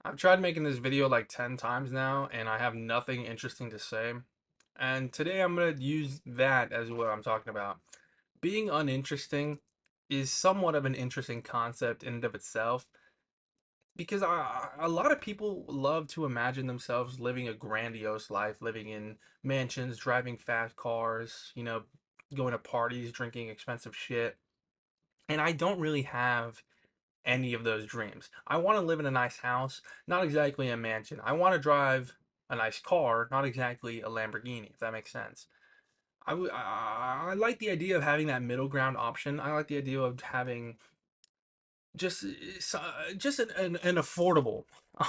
I've tried making this video like 10 times now, and I have nothing interesting to say. And today I'm going to use that as what I'm talking about. Being uninteresting is somewhat of an interesting concept in and of itself because a lot of people love to imagine themselves living a grandiose life, living in mansions, driving fast cars, going to parties, drinking expensive shit. And I don't really have any of those dreams. I want to live in a nice house, not exactly a mansion. I want to drive a nice car, not exactly a Lamborghini, if that makes sense. I like the idea of having that middle ground option. I like the idea of having just just an affordable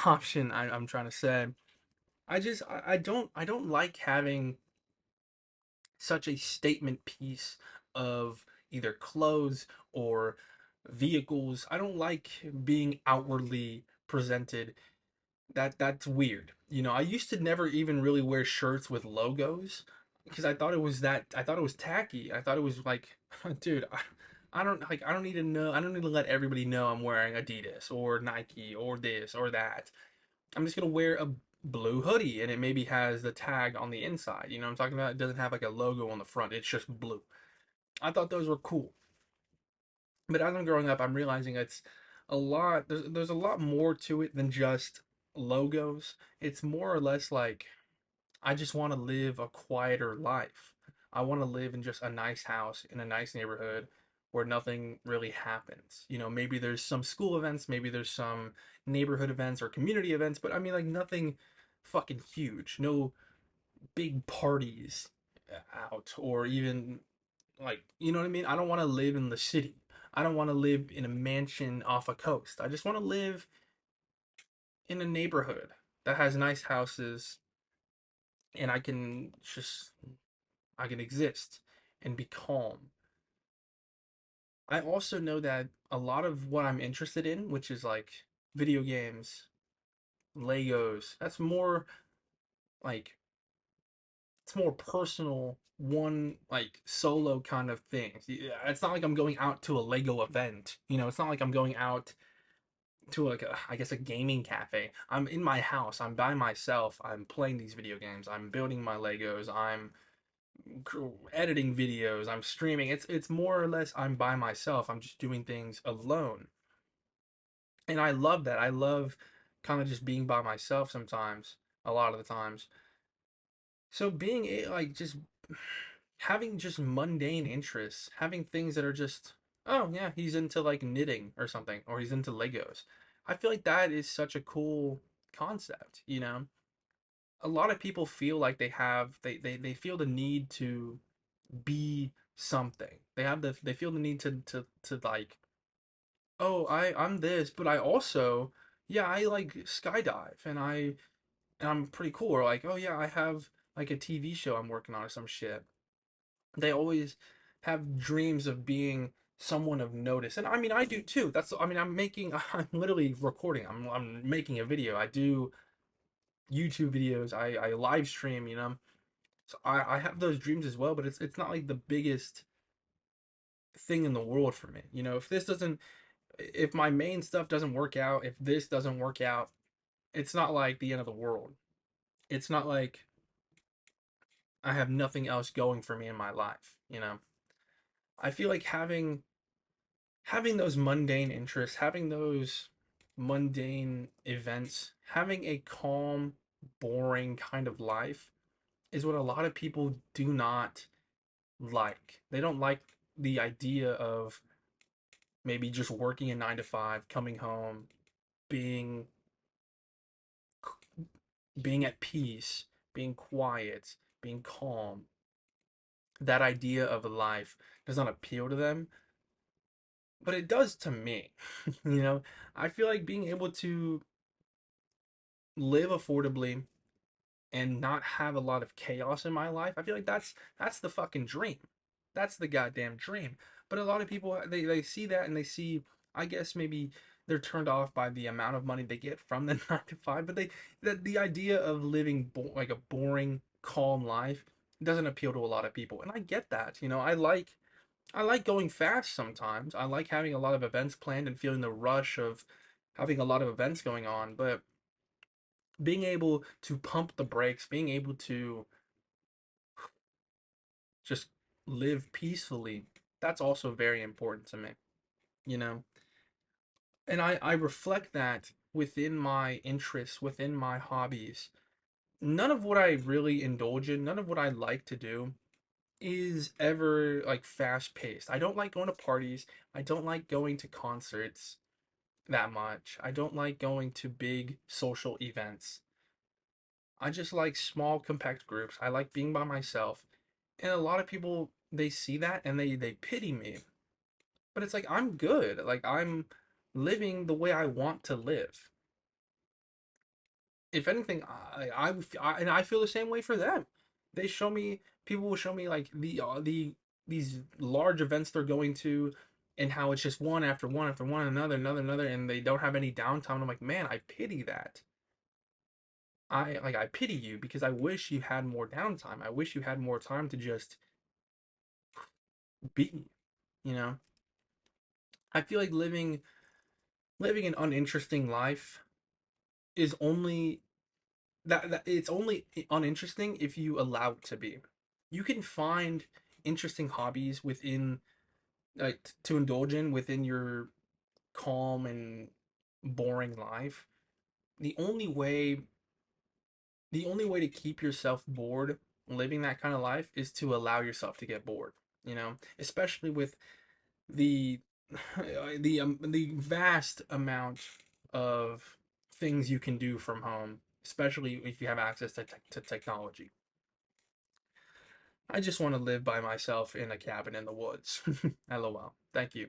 option. I'm trying to say. I don't like having such a statement piece of either clothes or vehicles. I don't like being outwardly presented. That's weird. I used to never even really wear shirts with logos because I thought it was tacky. I thought it was like, dude, I don't need to know. I don't need to let everybody know I'm wearing Adidas or Nike or this or that. I'm just gonna wear a blue hoodie and it maybe has the tag on the inside. You know what I'm talking about? It doesn't have like a logo on the front. It's just blue. I thought those were cool. But as I'm growing up, I'm realizing it's a lot. There's a lot more to it than just logos. It's more or less like I just want to live a quieter life. I want to live in just a nice house in a nice neighborhood where nothing really happens. Maybe there's some school events, maybe there's some neighborhood events or community events, but I mean, like, nothing fucking huge. No big parties out, or even, like, you know what I mean? I don't want to live in the city. I don't want to live in a mansion off a coast. I just want to live in a neighborhood that has nice houses, and I can exist and be calm. I also know that a lot of what I'm interested in, which is like video games, Legos, that's more like it's more personal, one like solo kind of things. It's not like I'm going out to a Lego event. It's not like I'm going out to like I guess a gaming cafe. I'm in my house. I'm by myself. I'm playing these video games. I'm building my Legos. I'm editing videos. I'm streaming. It's more or less I'm by myself. I'm just doing things alone. And I love that. I love kind of just being by myself sometimes, a lot of the times. So being like just having just mundane interests, having things that are just, oh yeah, he's into like knitting or something, or he's into Legos. I feel like that is such a cool concept. A lot of people feel like they feel the need to be something. They feel the need to like, oh, I'm this, but I also, yeah, I like skydive, and I'm pretty cool. Or like, oh yeah, I have like a TV show I'm working on or some shit. They always have dreams of being someone of notice, and I mean I do too. I mean, I'm literally recording. I'm making a video. I do YouTube videos. I live stream. So I have those dreams as well, but it's not like the biggest thing in the world for me. If my main stuff doesn't work out, if this doesn't work out, it's not like the end of the world. It's not like I have nothing else going for me in my life. I feel like having those mundane interests, having those mundane events, having a calm, boring kind of life is what a lot of people do not like. They don't like the idea of maybe just working a 9 to 5, coming home, being being at peace, being quiet, being calm. That idea of a life does not appeal to them, but it does to me. you know, I feel like being able to live affordably and not have a lot of chaos in my life, I feel like that's the fucking dream. That's the goddamn dream. But a lot of people they see that and they see, I guess maybe they're turned off by the amount of money they get from the 9 to 5, but the idea of living like a boring, calm life doesn't appeal to a lot of people. And I get that. I like going fast sometimes. I like having a lot of events planned and feeling the rush of having a lot of events going on, but being able to pump the brakes, being able to just live peacefully, that's also very important to me, you know? And I reflect that within my interests, within my hobbies. None of what I really indulge in, none of what I like to do is ever like fast paced. I don't like going to parties. I don't like going to concerts that much. I don't like going to big social events. I just like small compact groups. I like being by myself. And a lot of people they see that and they pity me. But it's like I'm good. Like I'm living the way I want to live. If anything, and I feel the same way for them. They show me people will show me like these large events they're going to, and how it's just one after one after one, another, and they don't have any downtime. And I'm like, man, I pity that. I pity you because I wish you had more downtime. I wish you had more time to just be. You know, I feel like living an uninteresting life is only that it's only uninteresting if you allow it to be. You can find interesting hobbies within like to indulge in within your calm and boring life. The only way the only way to keep yourself bored living that kind of life is to allow yourself to get bored, especially with the the vast amount of things you can do from home, especially if you have access to technology. I just want to live by myself in a cabin in the woods. LOL. Thank you.